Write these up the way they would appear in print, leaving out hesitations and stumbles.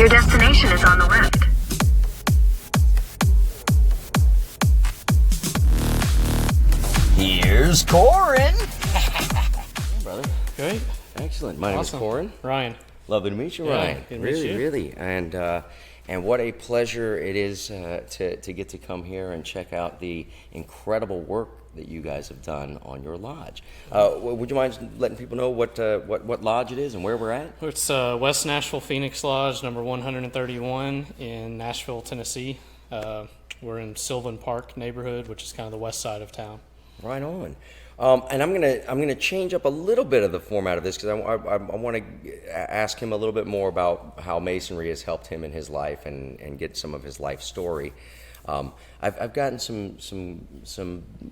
Your destination is on the left. Here's Corin. Hey, brother. Great. Excellent. My name is Corin. Ryan. Lovely to meet you, Yeah, Ryan. good to meet you. Really. And what a pleasure it is to get to come here and check out the incredible work that you guys have done on your lodge. Would you mind letting people know what lodge it is and where we're at? It's West Nashville Phoenix Lodge, number 131 in Nashville, Tennessee. We're in Sylvan Park neighborhood, which is kind of the west side of town. Right on. And I'm gonna change up a little bit of the format of this because I want to ask him a little bit more about how masonry has helped him in his life and get some of his life story. I've gotten some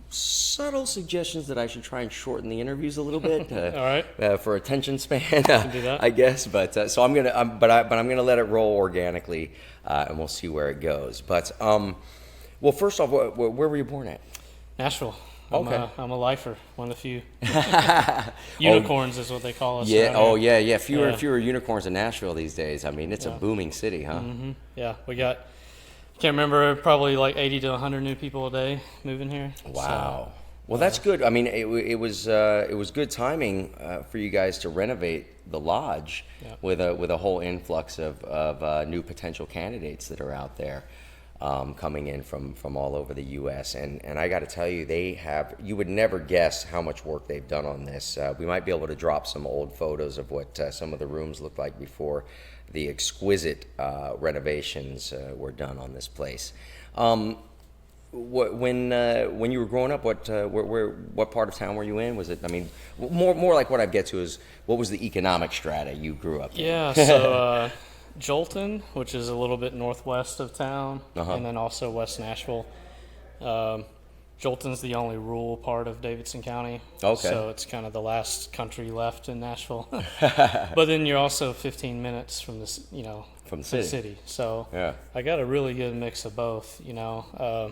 subtle suggestions that I should try and shorten the interviews a little bit. All right. For attention span, do that. I guess. But so I'm gonna let it roll organically, and we'll see where it goes. But well, first off, where were you born at? Nashville. Okay. I'm a lifer, one of the few. Unicorns is what they call us. Yeah. around here. Yeah. Fewer and fewer unicorns in Nashville these days. I mean, it's a booming city, huh? Mm-hmm. Yeah, we got. Can't remember, probably like 80 to 100 new people a day moving here. Wow. So, well, that's good. I mean, it was good timing for you guys to renovate the lodge with a whole influx of new potential candidates that are out there. Coming in from all over the U.S. And I got to tell you, you would never guess how much work they've done on this. We might be able to drop some old photos of what some of the rooms looked like before the exquisite renovations were done on this place. When you were growing up, what part of town were you in? Was it? I mean, more like what I get to is what was the economic strata you grew up in? Yeah. So. Jolton, which is a little bit northwest of town, and then also West Nashville. Jolton's the only rural part of Davidson County, so it's kind of the last country left in Nashville. But then you're also 15 minutes from from the city. So I got a really good mix of both. There's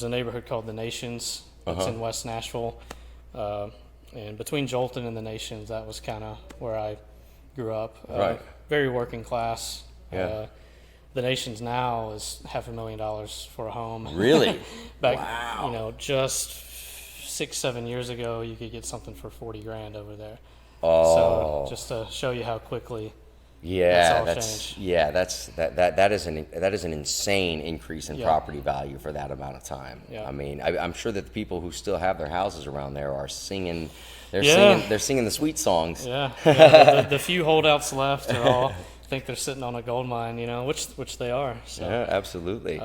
a neighborhood called the Nations that's in West Nashville, and between Jolton and the Nations, that was kind of where I grew up. Right. Very working class. Yeah. The Nations now is $500,000 for a home. Really? Back, wow. Just 6-7 years ago, you could get something for $40,000 over there. Oh. So just to show you how quickly. That is an insane increase in property value for that amount of time. Yeah. I mean, I'm sure that the people who still have their houses around there are singing. They're singing the sweet songs. Yeah. The few holdouts left are all think they're sitting on a gold mine, which they are. So. Yeah, absolutely.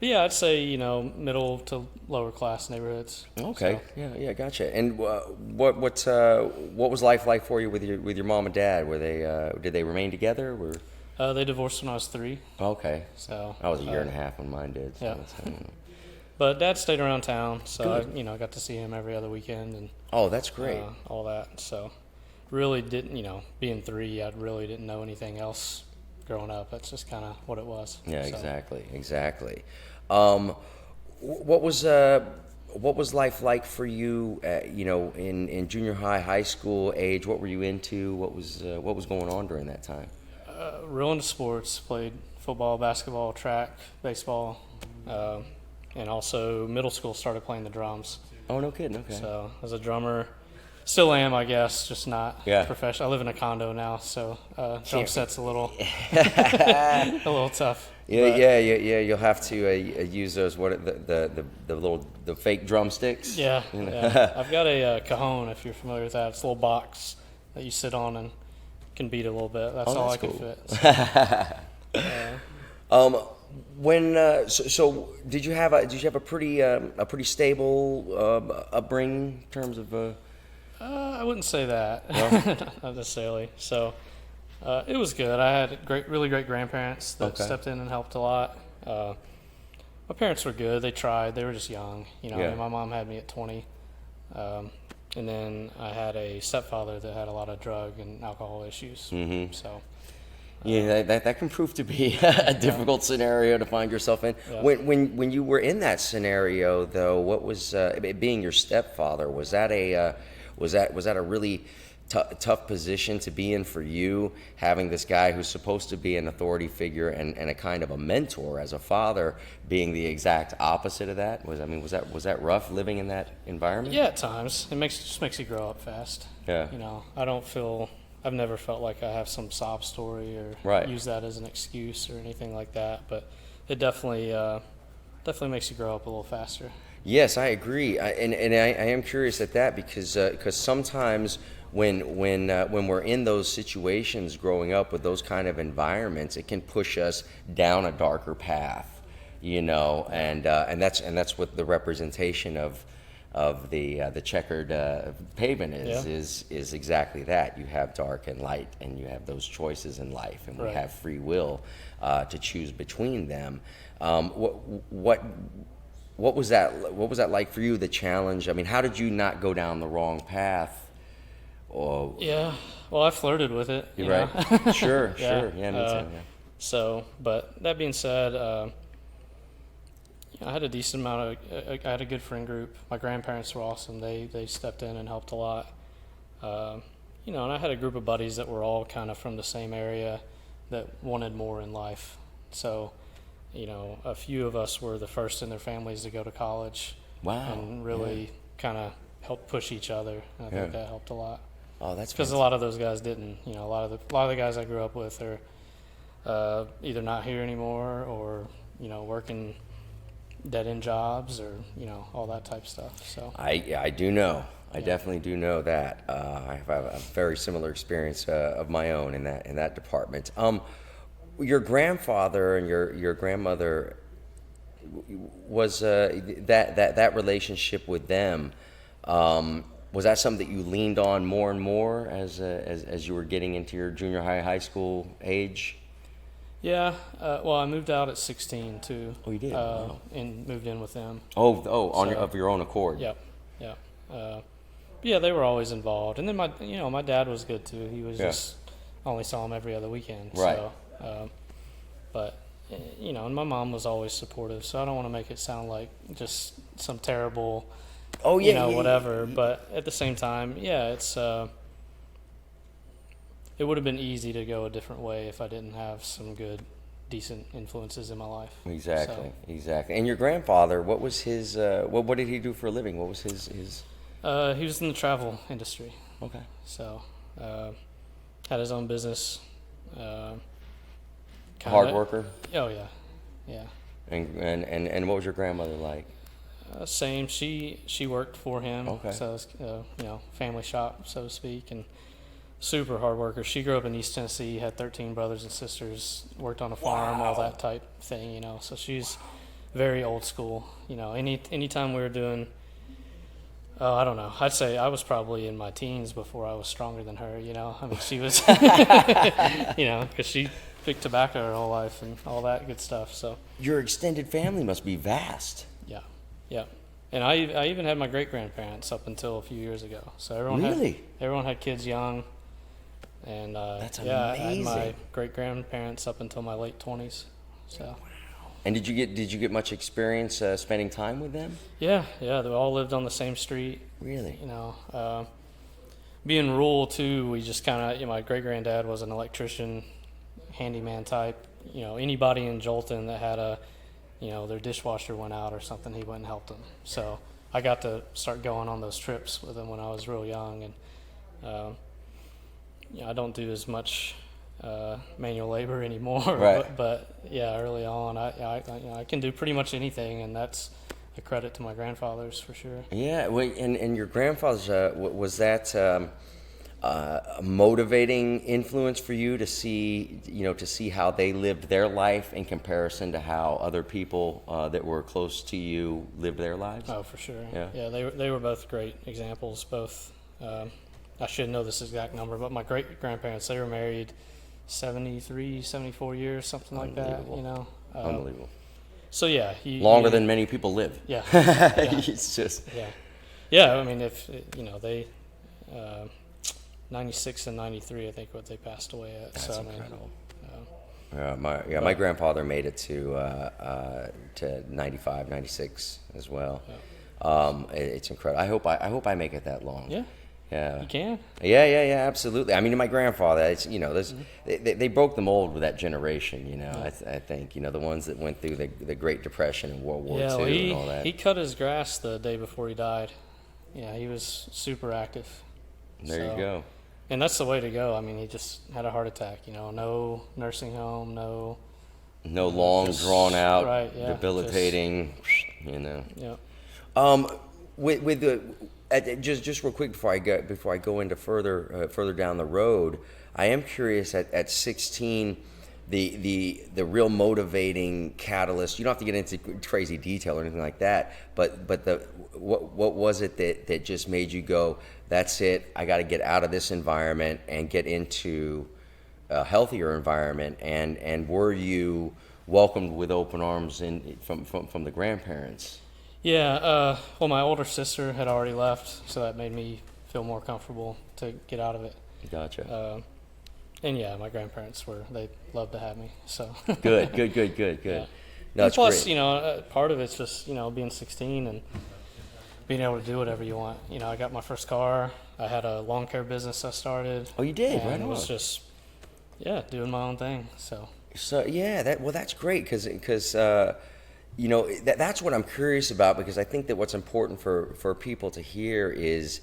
Yeah, I'd say middle to lower class neighborhoods. Okay. So. Yeah, gotcha. And what was life like for you with your mom and dad? Were they did they remain together? They divorced when I was 3. Okay. So I was a year and a half when mine did. So yeah. But Dad stayed around town, so I got to see him every other weekend, and that's great. All that. So really didn't, being 3, I really didn't know anything else growing up. That's just kind of what it was. Yeah, so. Exactly. What was life like for you? In junior high school age. What were you into? What was going on during that time? Real into sports. Played football, basketball, track, baseball. And also middle school started playing the drums. Oh, no kidding. Okay. So as a drummer, still am, I guess, just not professional. I live in a condo now, so drum set's a little a little tough. Yeah. You'll have to use those the fake drumsticks. Yeah. Yeah. I've got a cajon, if you're familiar with that. It's a little box that you sit on and can beat a little bit. That's all I can fit. So. So did you have a pretty stable upbringing in terms of? I wouldn't say that. No? Not necessarily. So it was good. I had really great grandparents that stepped in and helped a lot. My parents were good. They tried. They were just young. My mom had me at 20, and then I had a stepfather that had a lot of drug and alcohol issues. Mm-hmm. So. Yeah, that can prove to be a difficult scenario to find yourself in. Yeah. When you were in that scenario, though, what was being your stepfather? Was that a really tough position to be in for you, having this guy who's supposed to be an authority figure and a kind of a mentor as a father being the exact opposite of that? Was that rough living in that environment? Yeah, at times. Just makes you grow up fast. Yeah. I've never felt like I have some sob story or Right. use that as an excuse or anything like that, but it definitely makes you grow up a little faster. Yes, I agree, and I am curious at that because sometimes when we're in those situations growing up with those kind of environments, it can push us down a darker path, and that's what the representation of the checkered pavement is exactly that. You have dark and light, and you have those choices in life, and we Right. have free will to choose between them. What was that like for you? The challenge. I mean, how did you not go down the wrong path? Or Yeah, well, I flirted with it. you're You know? right. Sure, Yeah, sure. Yeah, me too. Yeah. So, but that being said, I had a decent amount of. I had a good friend group. My grandparents were awesome. They stepped in and helped a lot. And I had a group of buddies that were all kind of from the same area that wanted more in life. So, a few of us were the first in their families to go to college. Wow. And really kind of helped push each other. And I think that helped a lot. Oh, that's Because a lot of those guys didn't. A lot of the guys I grew up with are either not here anymore or working dead end jobs or all that type of stuff. So I do know. I definitely do know that. I have a very similar experience of my own in that department. Your grandfather and your grandmother was that relationship with them. Was that something that you leaned on more and more as you were getting into your junior high school age? yeah. Well, I moved out at 16 too. Oh, you did? Wow. And moved in with them. Of your own accord. Yep. Yeah, they were always involved, and then my dad was good too. He was just only saw him every other weekend. Right. So, but and my mom was always supportive. So I don't want to make it sound like just some terrible. Oh yeah. Whatever. But at the same time, it's. It would have been easy to go a different way if I didn't have some good, decent influences in my life. Exactly. And your grandfather, what was his? What did he do for a living? What was his? He was in the travel industry. Okay. So, had his own business. Hard worker. Oh yeah. And what was your grandmother like? Same. She worked for him. Okay. So it was, family shop, so to speak, and super hard worker. She grew up in East Tennessee, had 13 brothers and sisters, worked on a farm, all that type thing. So she's very old school. Anytime we were doing. Oh, I don't know. I'd say I was probably in my teens before I was stronger than her. I mean, she was, because she picked tobacco her whole life and all that good stuff. So Your extended family must be vast. yeah, and I even had my great grandparents up until a few years ago. So everyone had kids young, and That's I had my amazing. great grandparents up until my late 20s. So. And did you get much experience spending time with them? Yeah, they all lived on the same street. Really? Being rural too, we just kind of, my great granddad was an electrician, handyman type. Anybody in Jolton that had their dishwasher went out or something, he went and helped them. So I got to start going on those trips with him when I was real young, and I don't do as much manual labor anymore. Right. But early on, I can do pretty much anything, and that's a credit to my grandfathers for sure. Yeah. Well, and your grandfather's was that a motivating influence for you to see how they lived their life in comparison to how other people that were close to you lived their lives? Oh, for sure. Yeah. They were both great examples. Both. I should know this exact number, but my great grandparents, they were married 73, 74 years, something like that. Unbelievable. So yeah, Longer than many people live. Yeah. It's just. Yeah. I mean, if they 96 and 93, I think what they passed away at. That's so, incredible. My grandfather made it to 95, 96 as well. Yeah. It's incredible. I hope I make it that long. Yeah. Yeah. You can. Yeah, absolutely. I mean, my grandfather, it's, you know, Mm-hmm. they broke the mold with that generation, you know, I think, you know, the ones that went through the Great Depression and World War Yeah, well, II and all that. he cut his grass the day before he died. Yeah, he was super active. There you go. And that's the way to go. I mean, he just had a heart attack, you know, no nursing home, no. No long, drawn out, right, yeah, debilitating, you know. Yeah. With the just real quick before I go into further down the road, I am curious at 16, the real motivating catalyst. You don't have to get into crazy detail or anything like that, but what was it that just made you go, that's it, I got to get out of this environment and get into a healthier environment, and were you welcomed with open arms from the grandparents? Yeah, well, my older sister had already left, so that made me feel more comfortable to get out of it. Gotcha. And yeah, my grandparents they loved to have me, so. Good. Yeah. No, And plus, great. you know, part of it's just, you know, being 16 and being able to do whatever you want. You know, I got my first car. I had a lawn care business I started. Oh, you did? And Right it was on. just, yeah, doing my own thing, so. So yeah, that's great because you know that's what I'm curious about, because I think that what's important for people to hear is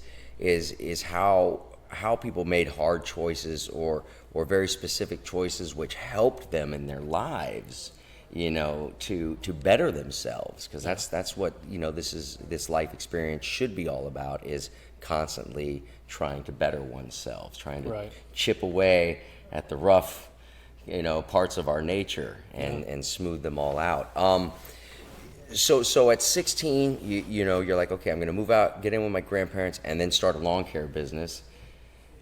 how people made hard choices or very specific choices which helped them in their lives, you know, to better themselves, because that's what, you know, this life experience should be all about, is constantly trying to better oneself, trying to Right. chip away at the rough, you know, parts of our nature and smooth them all out. So at 16, you know, you're like, okay, I'm going to move out, get in with my grandparents, and then start a lawn care business.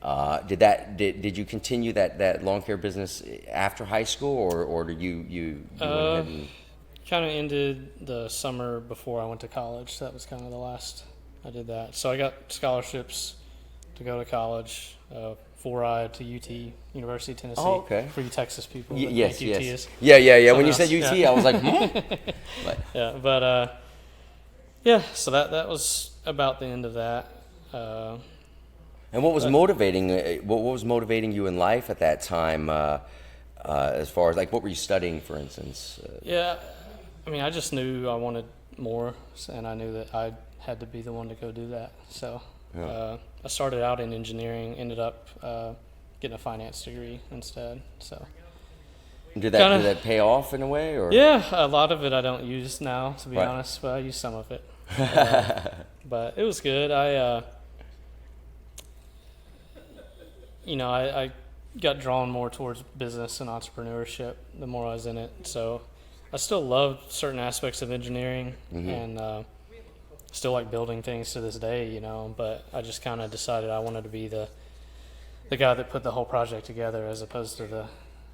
Did you continue that lawn care business after high school, or did you went ahead and? Kind of ended the summer before I went to college. That was kind of the last I did that. So I got scholarships to go to college, full ride to UT, University of Tennessee. Oh, okay. For you Texas people. Yes. UT is. Yeah. When you Something said UT, else, yeah. I was like, But, Yeah, but yeah. So that was about the end of that. and what was motivating? What was motivating you in life at that time? As far as, like, what were you studying, for instance? Yeah, I mean, I just knew I wanted more, and I knew that I had to be the one to go do that. So I started out in engineering, ended up getting a finance degree instead. So Did that pay off in a way, or? yeah, a lot of it I don't use now, to be Right. honest, but I use some of it. But it was good. You know, I got drawn more towards business and entrepreneurship the more I was in it. So I still loved certain aspects of engineering and still like building things to this day, you know, but I just kind of decided I wanted to be the guy that put the whole project together as opposed to the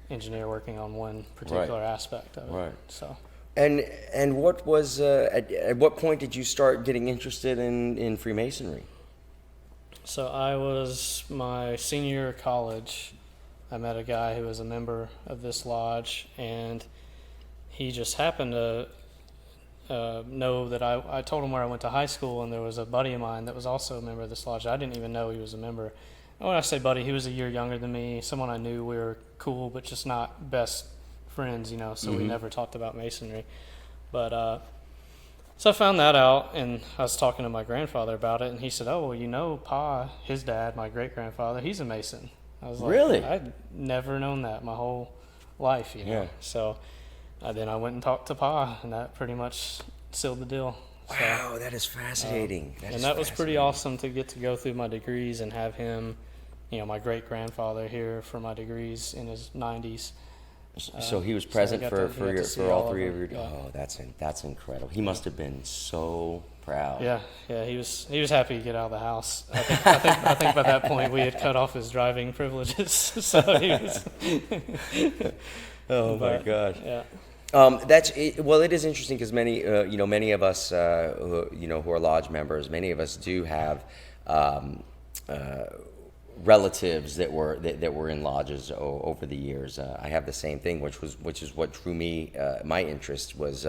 engineer working on one particular aspect of it. Right. So. And what was at what point did you start getting interested in Freemasonry? So I was my senior year of college. I met a guy who was a member of this lodge, and he just happened to know that I told him where I went to high school, and there was a buddy of mine that was also a member of this lodge. I didn't even know he was a member. And when I say buddy, he was a year younger than me, someone I knew. We were cool, but just not best friends, you know, so we never talked about Masonry. But so I found that out, and I was talking to my grandfather about it, and he said, oh, well, you know, Pa, his dad, my great-grandfather, he's a Mason. I was like, Really? I'd never known that my whole life, you know. Yeah. So then I went and talked to Pa, and that pretty much sealed the deal. Wow, that is fascinating. That was pretty awesome to get to go through my degrees and have him, you know, my great-grandfather here for my degrees in his 90s. So he was I present got to see for all all of three of them. your. Yeah. Oh, that's incredible. He must have been so proud. Yeah, he was happy to get out of the house. I think by that point we had cut off his driving privileges, so he was. Oh my gosh. Yeah. That's it. Well, it is interesting because many of us, who are lodge members, many of us do have relatives that were in lodges over the years. I have the same thing, which is what drew me. My interest was,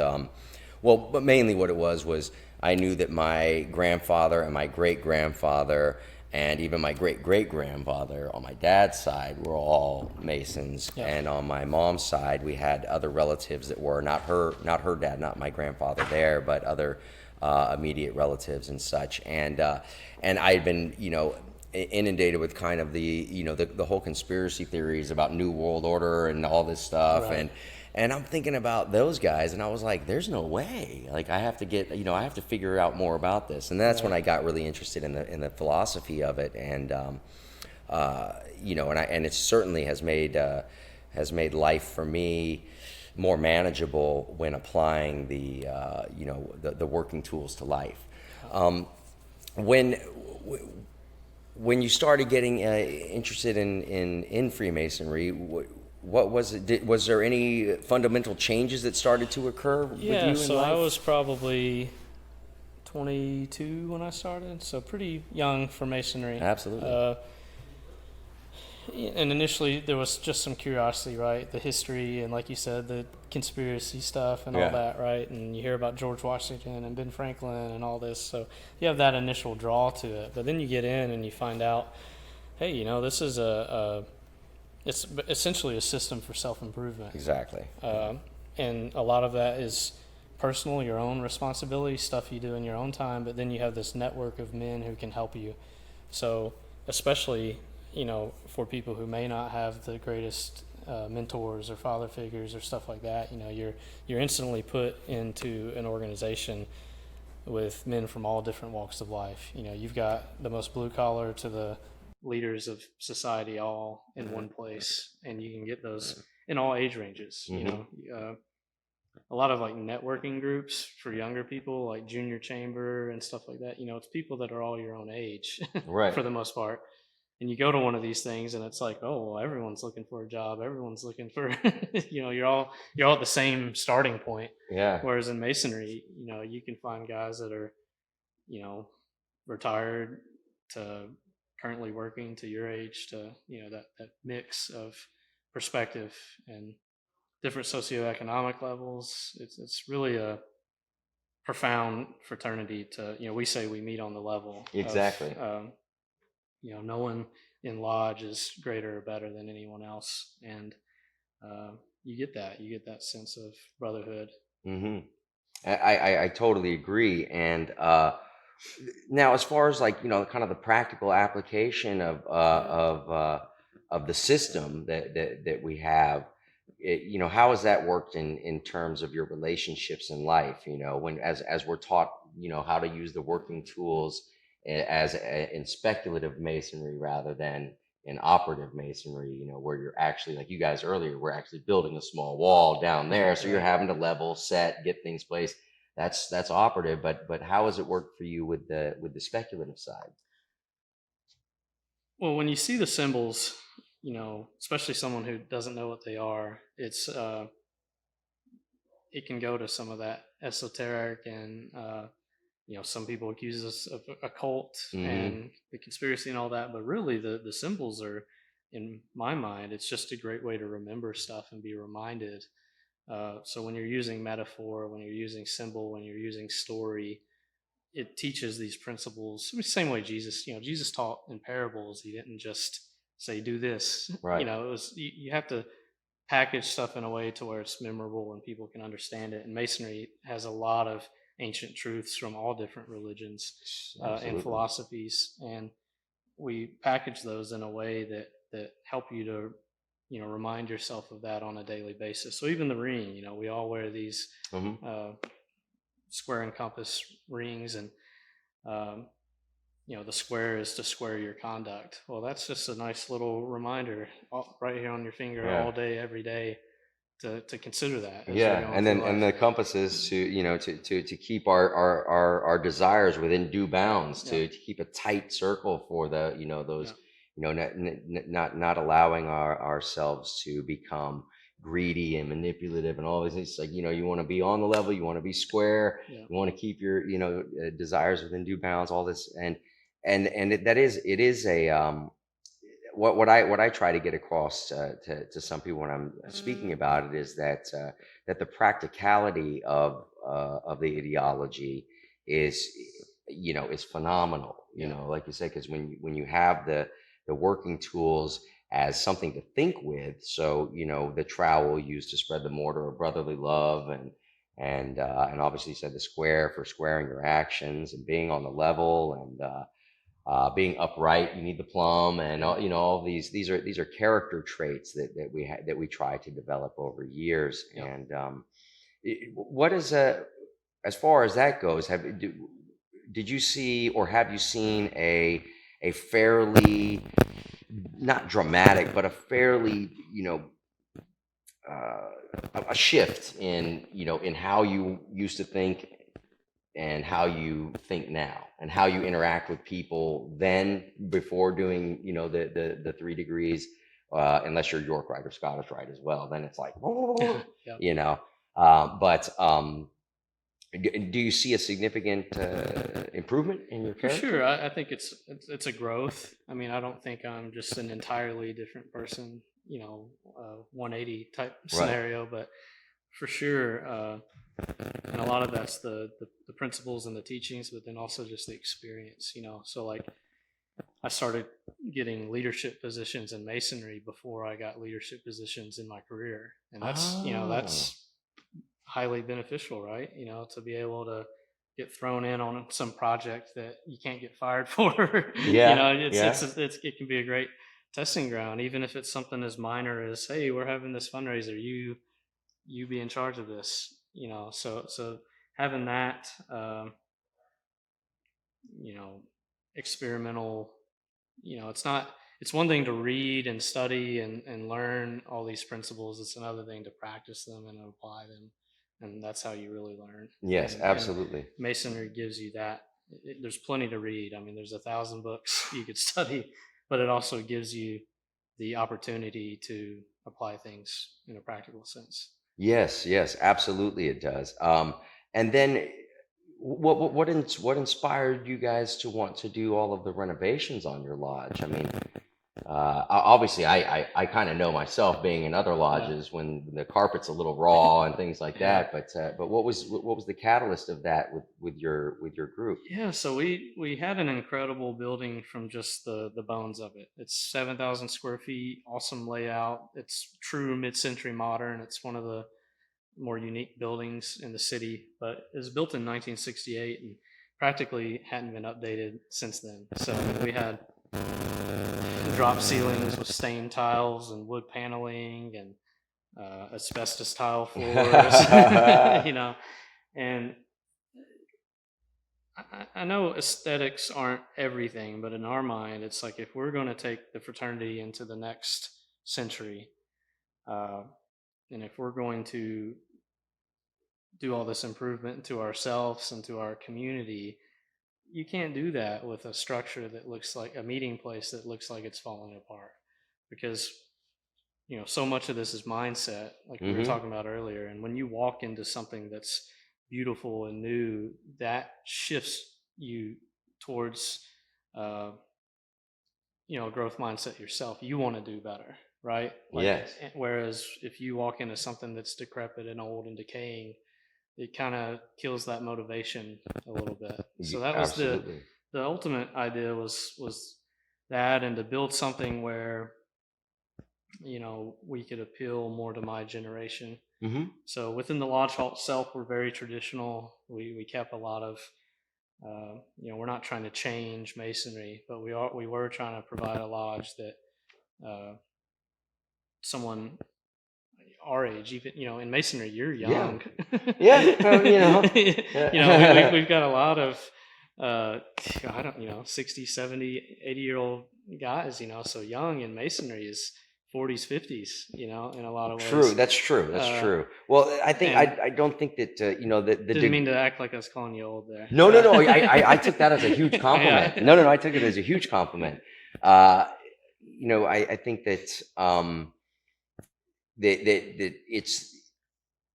but mainly what it was I knew that my grandfather and my great grandfather And even my great great grandfather on my dad's side were all Masons, Yeah. and on my mom's side we had other relatives that were not her dad, not my grandfather there, but other immediate relatives and such. And I had been, inundated with kind of the whole conspiracy theories about New World Order and all this stuff, Right. and I'm thinking about those guys, and I was like, there's no way. Like, I have to get, I have to figure out more about this. And that's when I got really interested in the philosophy of it. And, and it certainly has made life for me more manageable when applying the working tools to life. When when you started getting interested in Freemasonry, what was it? Was there any fundamental changes that started to occur with you in so life? I was probably 22 when I started, so pretty young for Masonry. Absolutely. And initially there was just some curiosity, right? The history and, like you said, the conspiracy stuff and all that, right? And you hear about George Washington and Ben Franklin and all this, so you have that initial draw to it. But then you get in and you find out, hey, this is it's essentially a system for self-improvement. Exactly. And a lot of that is personal, your own responsibility, stuff you do in your own time, but then you have this network of men who can help you. So especially, for people who may not have the greatest mentors or father figures or stuff like that, you're instantly put into an organization with men from all different walks of life. You've got the most blue collar to the leaders of society all in one place, and you can get those in all age ranges. A lot of like networking groups for younger people, like junior chamber and stuff like that. It's people that are all your own age Right. for the most part. And you go to one of these things and it's like, oh, well, everyone's looking for a job. Everyone's looking for, you're all at the same starting point. Yeah. Whereas in Masonry, you can find guys that are, retired to currently working to your age, to, that mix of perspective and different socioeconomic levels. It's really a profound fraternity to, we say we meet on the level. Exactly. No one in lodge is greater or better than anyone else. And you get that sense of brotherhood. Mm-hmm. I totally agree. And now, as far as like kind of the practical application of the system that we have, how has that worked in terms of your relationships in life? When as we're taught, how to use the working tools in speculative masonry rather than in operative masonry, where you're actually, like you guys earlier, we're actually building a small wall down there, so you're having to level, set, get things placed. That's operative, but how has it worked for you with the speculative side? Well, when you see the symbols, especially someone who doesn't know what they are, it can go to some of that esoteric and some people accuse us of a cult and the conspiracy and all that, but really the symbols are, in my mind, it's just a great way to remember stuff and be reminded. So when you're using metaphor, when you're using symbol, when you're using story, it teaches these principles. Same way Jesus taught in parables. He didn't just say do this. Right. It was you have to package stuff in a way to where it's memorable and people can understand it. And Masonry has a lot of ancient truths from all different religions and philosophies, and we package those in a way that help you to remind yourself of that on a daily basis. So even the ring, we all wear these square and compass rings, and the square is to square your conduct. Well, that's just a nice little reminder right here on your finger all day, every day, to consider that. And then and the compass is to keep our desires within due bounds, to keep a tight circle for the those not allowing ourselves to become greedy and manipulative and all these things. Like you want to be on the level, you want to be square, you want to keep your desires within due bounds, all this. And it is a what I try to get across to some people when I'm speaking about it is that that the practicality of the ideology is is phenomenal. Like you said, because when you have the working tools as something to think with, so the trowel used to spread the mortar of brotherly love, and obviously you said the square for squaring your actions and being on the level, and being upright. You need the plum, and all these are character traits that we try to develop over years. Yep. And what is as far as that goes, did you see, or have you seen a fairly, not dramatic, but a fairly, uh, a shift in how you used to think and how you think now, and how you interact with people then, before doing the 3 degrees, unless you're York Rite or Scottish Rite as well, then it's like Yep. but do you see a significant improvement in your For character? sure. I think it's a growth. I mean, I don't think I'm just an entirely different person, 180 type scenario, but for sure. And a lot of that's the principles and the teachings, but then also just the experience, So like I started getting leadership positions in masonry before I got leadership positions in my career. And that's highly beneficial, right? To be able to get thrown in on some project that you can't get fired for. Yeah, It can be a great testing ground, even if it's something as minor as, hey, we're having this fundraiser, you be in charge of this, so having that experimental, it's one thing to read and study and learn all these principles. It's another thing to practice them and apply them, and that's how you really learn. Yes, and absolutely. masonry gives you that. There's plenty to read. I mean, there's 1,000 books you could study, but it also gives you the opportunity to apply things in a practical sense. Yes, yes, absolutely it does. And then what inspired you guys to want to do all of the renovations on your lodge? I mean, obviously I kind of know myself, being in other lodges, when the carpet's a little raw and things like that. But what was the catalyst of that with your group? Yeah, so we had an incredible building from just the bones of it. It's 7,000 square feet, awesome layout. It's true mid-century modern. It's one of the more unique buildings in the city, but it was built in 1968 and practically hadn't been updated since then. So we had drop ceilings with stained tiles and wood paneling and asbestos tile floors, and I know aesthetics aren't everything, but in our mind, it's like, if we're going to take the fraternity into the next century, uh, and if we're going to do all this improvement to ourselves and to our community, you can't do that with a structure that looks like a meeting place that looks like it's falling apart, because so much of this is mindset, like we were talking about earlier. And when you walk into something that's beautiful and new, that shifts you towards a growth mindset yourself. You want to do better, right? Yes. Whereas if you walk into something that's decrepit and old and decaying, it kind of kills that motivation a little bit. So that was the ultimate idea, was that, and to build something where we could appeal more to my generation. So within the lodge hall itself, we're very traditional. We kept a lot of we're not trying to change masonry, but we were trying to provide a lodge that someone our age, even in masonry, you're young. We've got a lot of I don't 60, 70, 80-year-old guys, so young in masonry is 40s, 50s, in a lot of ways. True, that's true. That's true. Well, I think I don't think that didn't mean to act like I was calling you old there. No. I took that as a huge compliment. Yeah. No. I took it as a huge compliment. I think that that it's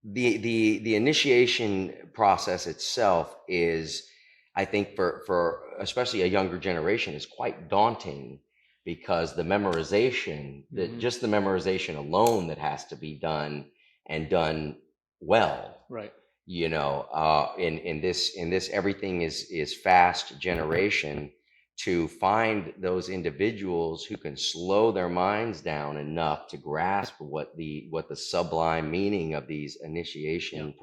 the initiation process itself is, I think, for especially a younger generation, is quite daunting, because the memorization, just the memorization alone that has to be done, and done well, right, in this everything is fast generation, to find those individuals who can slow their minds down enough to grasp what the sublime meaning of these Yeah. initiation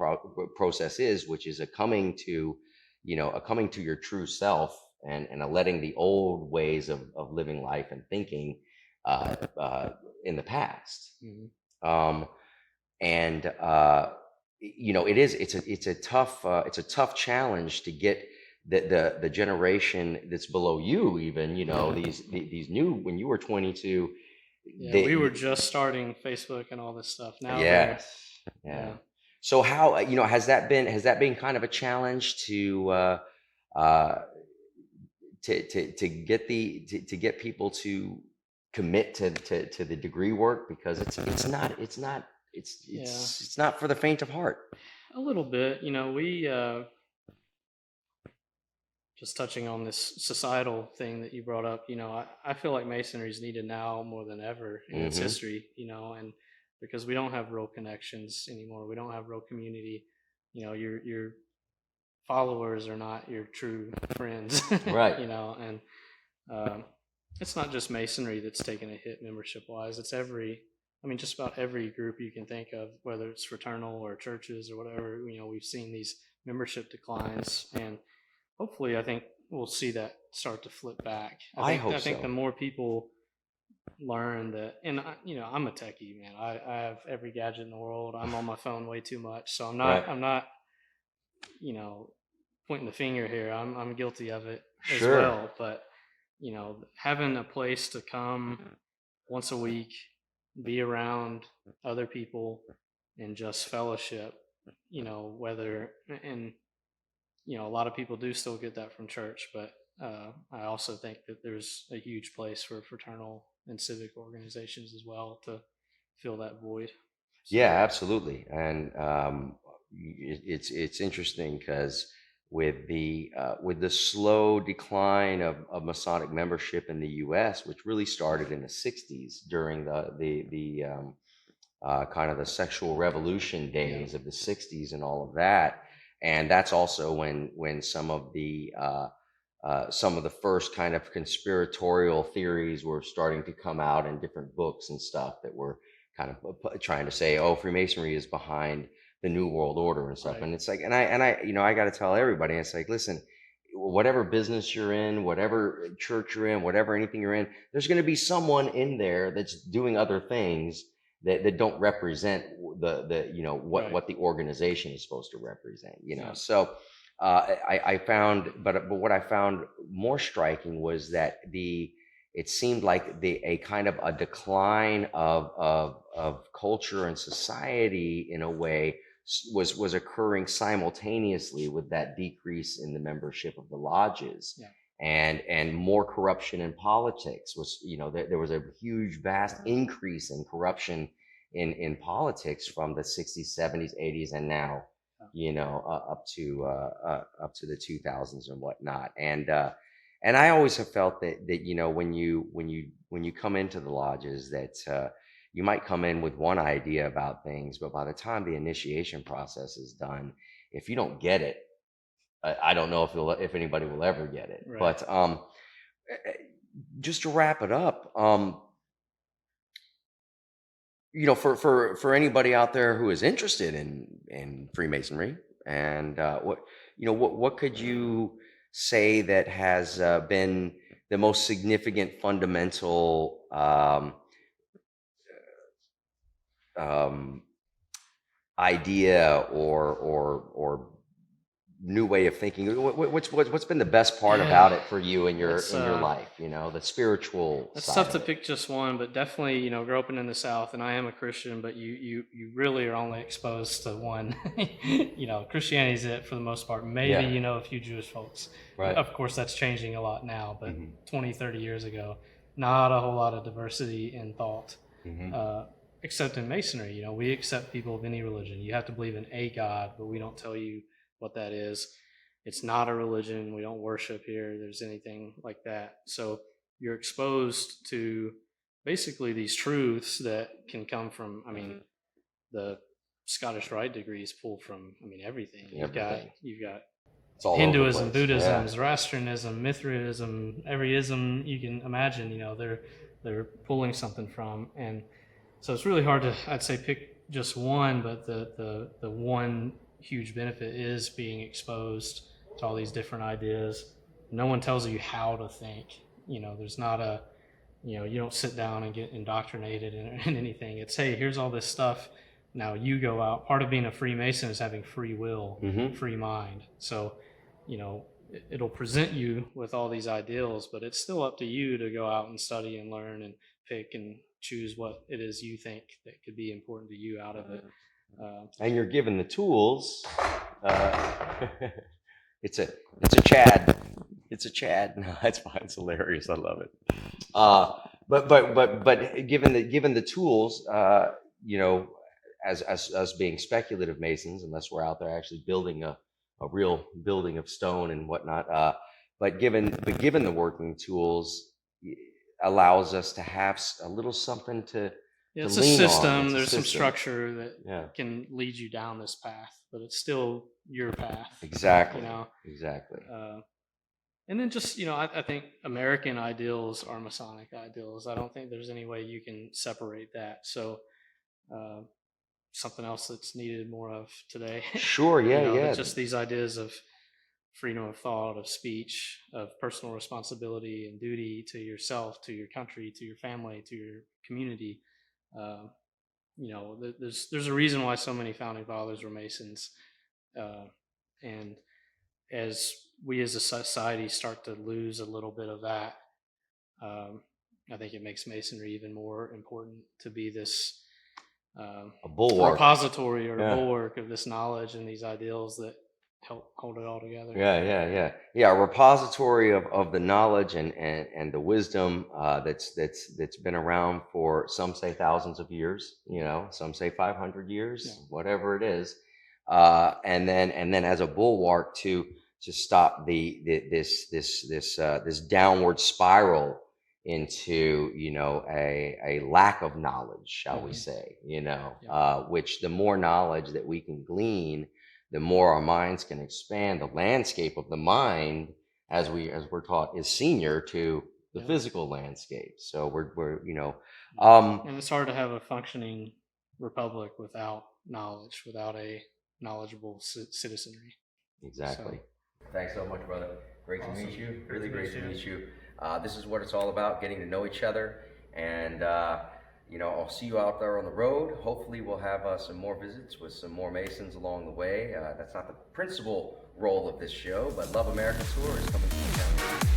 process is, which is a coming to your true self, and a letting the old ways of living life and thinking uh, uh, in the past. Hmm. Um, and it's a tough challenge to get the generation that's below you, even, these new, when you were 22, Yeah, we were they, just starting Facebook and all this stuff. Now they're, yes, yeah. yeah. So how, has that been kind of a challenge uh to get people to commit to the degree work, because it's not it's Yeah, it's it's not for the faint of heart. a little bit. We just touching on this societal thing that you brought up. I feel like masonry is needed now more than ever in its Hmm. history. And because we don't have real connections anymore, we don't have real community. Your followers are not your true friends. Right. And um, it's not just masonry that's taken a hit membership wise. It's just about every group you can think of, whether it's fraternal or churches or whatever. We've seen these membership declines, and hopefully, I think we'll see that start to flip back. I I think hope I think so. the more people learn that, and I'm a techie man. I have every gadget in the world. I'm on my phone way too much, so I'm Right. not I'm not you know pointing the finger here. I'm guilty of it as Sure. well. But having a place to come once a week, be around other people, and just fellowship. Whether and a lot of people do still get that from church, but I also think that there's a huge place for fraternal and civic organizations as well to fill that void. Yeah, So absolutely. And it's interesting because with the slow decline of Masonic membership in the U.S., which really started in the '60s during the kind of the sexual revolution yeah, days of the '60s and all of that, and that's also when some of the first kind of conspiratorial theories were starting to come out in different books and stuff, that were kind of trying to say, oh, Freemasonry is behind the New World Order and stuff. right, And it's like, and I got to tell everybody, it's like, listen, whatever business you're in, whatever church you're in, whatever anything you're in, there's going to be someone in there that's doing other things that don't represent what right, what the organization is supposed to represent. yeah, So I found, but what I found more striking was that it seemed like a kind of a decline of culture and society, in a way, was occurring simultaneously with that decrease in the membership of the lodges. yeah, And more corruption in politics was, there was a huge, vast increase in corruption in politics from the '60s, '70s, '80s, and now, yeah, up to the 2000s and whatnot. And I always have felt that when you come into the lodges, that you might come in with one idea about things, but by the time the initiation process is done, if you don't get it, I don't know if anybody will ever get it. right. But just to wrap it up, for anybody out there who is interested in Freemasonry, and what could you say that has been the most significant fundamental um, idea, or new way of thinking? What's been the best part Yeah, about it for you in your that's in your life? The spiritual That's side tough to of it. pick just one, but definitely, growing up in the South, and I am a Christian, but you really are only exposed to one. Christianity's it for the most part. Maybe, Yeah. a few Jewish folks. Right. Of course, that's changing a lot now, but Hmm. 20, 30 years ago, not a whole lot of diversity in thought, Hmm. uh, except in Masonry. We accept people of any religion. You have to believe in a God, but we don't tell you what that is. It's not a religion. We don't worship here. There's anything like that. So you're exposed to basically these truths that can come from, the Scottish Rite degrees pull from, I mean, everything. Everything. You've got It's all over the Hinduism, place. Buddhism, Yeah. Zoroastrianism, Mithraism, every ism you can imagine. They're pulling something from, and so it's really hard to, I'd say, pick just one. But the one huge benefit is being exposed to all these different ideas. No one tells you how to think. There's not a, you don't sit down and get indoctrinated in anything. It's, hey, here's all this stuff. Now you go out. Part of being a Freemason is having free will, free mind. So, it'll present you with all these ideals, but it's still up to you to go out and study and learn and pick and choose what it is you think that could be important to you out of it. And you're given the tools. It's a Chad. It's a Chad. No, it's fine. It's hilarious. I love it. But given the tools, as being speculative Masons, unless we're out there actually building a real building of stone and whatnot, but given the working tools, allows us to have a little something to it's lean a system. on. There's some structure that can lead you down this path, but it's still your path. Exactly. Exactly. And then just, I think American ideals are Masonic ideals. I don't think there's any way you can separate that. So something else that's needed more of today. Sure, yeah. Just these ideas of freedom of thought, of speech, of personal responsibility and duty to yourself, to your country, to your family, to your community. There's a reason why so many founding fathers were Masons. And as we as a society start to lose a little bit of that, I think it makes Masonry even more important to be this a bulwark, repository or a bulwark of this knowledge and these ideals that help hold it all together. Yeah. A repository of the knowledge and the wisdom that's been around for, some say thousands of years, some say 500 years, whatever it is, and then as a bulwark to stop this downward spiral into a lack of knowledge, shall we say, which the more knowledge that we can glean, the more our minds can expand. The landscape of the mind, as we're taught, is senior to the physical landscape. So we're and it's hard to have a functioning republic without knowledge, without a knowledgeable citizenry. Exactly. So, thanks so much, brother. Great to meet you. Really great to meet you. This is what it's all about, getting to know each other. And, I'll see you out there on the road. Hopefully we'll have some more visits with some more Masons along the way. That's not the principal role of this show, but Love America Tour is coming to town.